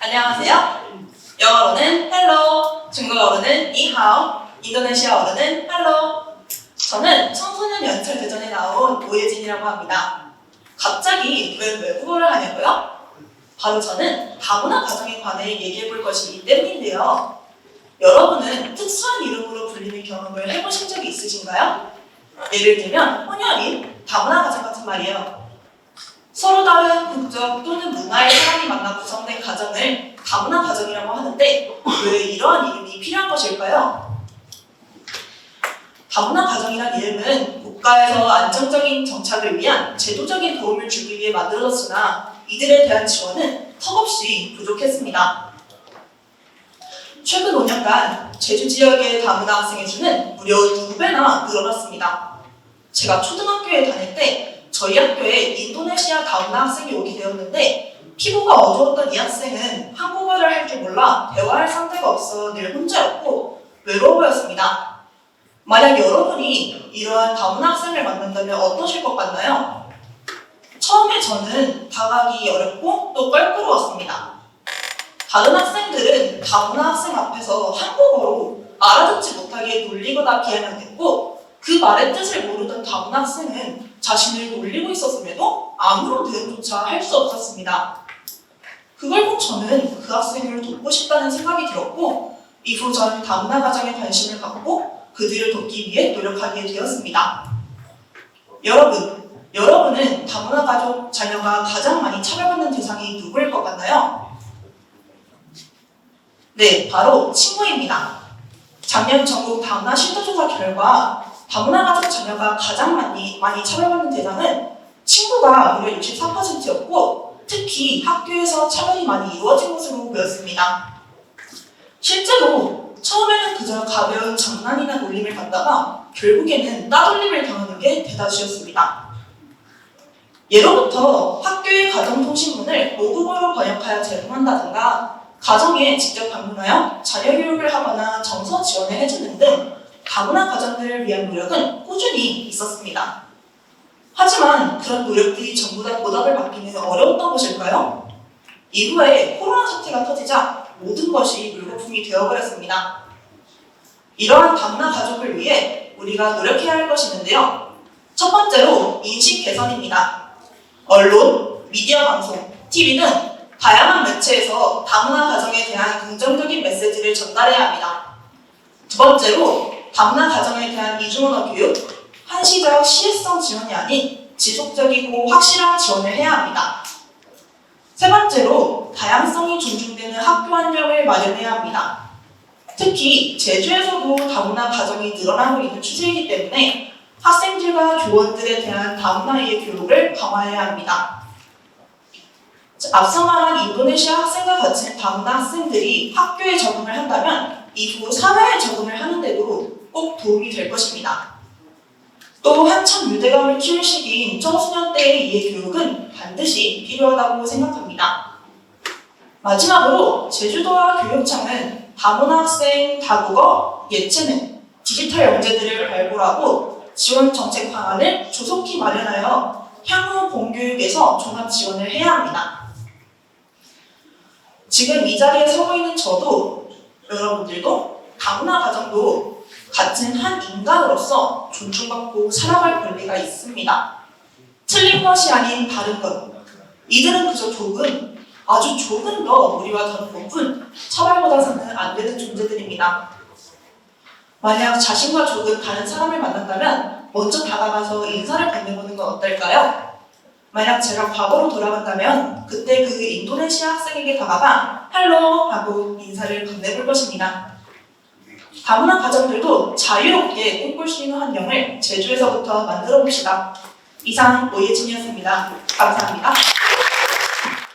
안녕하세요. 영어로는 hello, 중국어로는 니하오, 인도네시아어로는 hello. 저는 청소년 연철 대전에 나온 오예진이라고 합니다. 갑자기 왜 외국어를 하냐고요? 바로 저는 다문화 가정에 관해 얘기해 볼 것이기 때문인데요. 여러분은 특수한 이름으로 불리는 경험을 해보신 적이 있으신가요? 예를 들면 혼혈인, 다문화 가정 같은 말이에요. 서로 다른 국적 또는 문화의 사람이 만나 구성된 가정을 다문화 가정이라고 하는데 왜 이러한 이름이 필요한 것일까요? 다문화 가정이란 이름은 국가에서 안정적인 정착을 위한 제도적인 도움을 주기 위해 만들어졌으나 이들에 대한 지원은 턱없이 부족했습니다. 최근 5년간 제주 지역의 다문화 학생의 수는 무려 2배나 늘어났습니다. 제가 초등학교에 다닐 때 저희 학교에 인도네시아 다문화 학생이 오게 되었는데 피부가 어두웠던 이 학생은 한국어를 할 줄 몰라 대화할 상대가 없어 늘 혼자였고 외로워 보였습니다. 만약 여러분이 이러한 다문화 학생을 만난다면 어떠실 것 같나요? 처음에 저는 다가기 어렵고 또 껄끄러웠습니다. 다른 학생들은 다문화 학생 앞에서 한국어로 알아듣지 못하게 놀리거나 비아냥댔고 그 말의 뜻을 모르던 다문화 학생은 자신을 놀리고 있었음에도 아무런 대응조차 할 수 없었습니다. 그걸 본 저는 그 학생을 돕고 싶다는 생각이 들었고 이후 저는 다문화 가정에 관심을 갖고 그들을 돕기 위해 노력하게 되었습니다. 여러분은 다문화 가족 자녀가 가장 많이 차별받는 대상이 누구일 것 같나요? 네, 바로 친구입니다. 작년 전국 다문화 실태조사 결과 다문화 가족 자녀가 가장 많이 차별받는 대상은 친구가 무려 64%였고 특히 학교에서 차별이 많이 이루어진 것으로 보였습니다. 실제로 처음에는 그저 가벼운 장난이나 놀림을 받다가 결국에는 따돌림을 당하는 게 대다수였습니다. 예로부터 학교의 가정통신문을 모국어로 번역하여 제공한다든가 가정에 직접 방문하여 자녀 교육을 하거나 정서 지원을 해주는 등 다문화 가정들을 위한 노력은 꾸준히 있었습니다. 하지만 그런 노력들이 전부 다 보답을 받기는 어려웠던 것일까요? 이후에 코로나 사태가 터지자 모든 것이 물거품이 되어버렸습니다. 이러한 다문화 가족을 위해 우리가 노력해야 할 것이 있는데요. 첫 번째로 인식 개선입니다. 언론, 미디어 방송, TV는 다양한 매체에서 다문화 가정에 대한 긍정적인 메시지를 전달해야 합니다. 두 번째로 다문화 가정에 대한 이중언어 교육, 한시적 시혜성 지원이 아닌 지속적이고 확실한 지원을 해야 합니다. 세 번째로 다양성이 존중되는 학교 환경을 마련해야 합니다. 특히 제주에서도 다문화 가정이 늘어나고 있는 추세이기 때문에 학생들과 교원들에 대한 다문화의 교육을 강화해야 합니다. 앞서 말한 인도네시아 학생과 같은 다문화 학생들이 학교에 적응을 한다면 이후 사회에 적응을 하는데도 꼭 도움이 될 것입니다. 또 한참 유대감을 키울 시기인 청소년 때의 이해 교육은 반드시 필요하다고 생각합니다. 마지막으로 제주도와 교육청은 다문화 학생 다국어, 예체능, 디지털 영재들을 발굴하고 지원 정책 방안을 조속히 마련하여 향후 공교육에서 종합 지원을 해야 합니다. 지금 이 자리에 서고 있는 저도 여러분들도 다문화 가정도 같은 한 인간으로서 존중받고 살아갈 권리가 있습니다. 틀린 것이 아닌 다른 것. 이들은 그저 아주 조금 더 우리와 다른 것뿐 차별받아서는 안 되는 존재들입니다. 만약 자신과 조금 다른 사람을 만난다면 먼저 다가가서 인사를 건네보는 건 어떨까요? 만약 제가 과거로 돌아간다면 그때 그 인도네시아 학생에게 다가가 헬로 하고 인사를 건네볼 것입니다. 다문화 가정들도 자유롭게 꿈꿀 수 있는 환경을 제주에서부터 만들어 봅시다. 이상 오예진이었습니다. 감사합니다.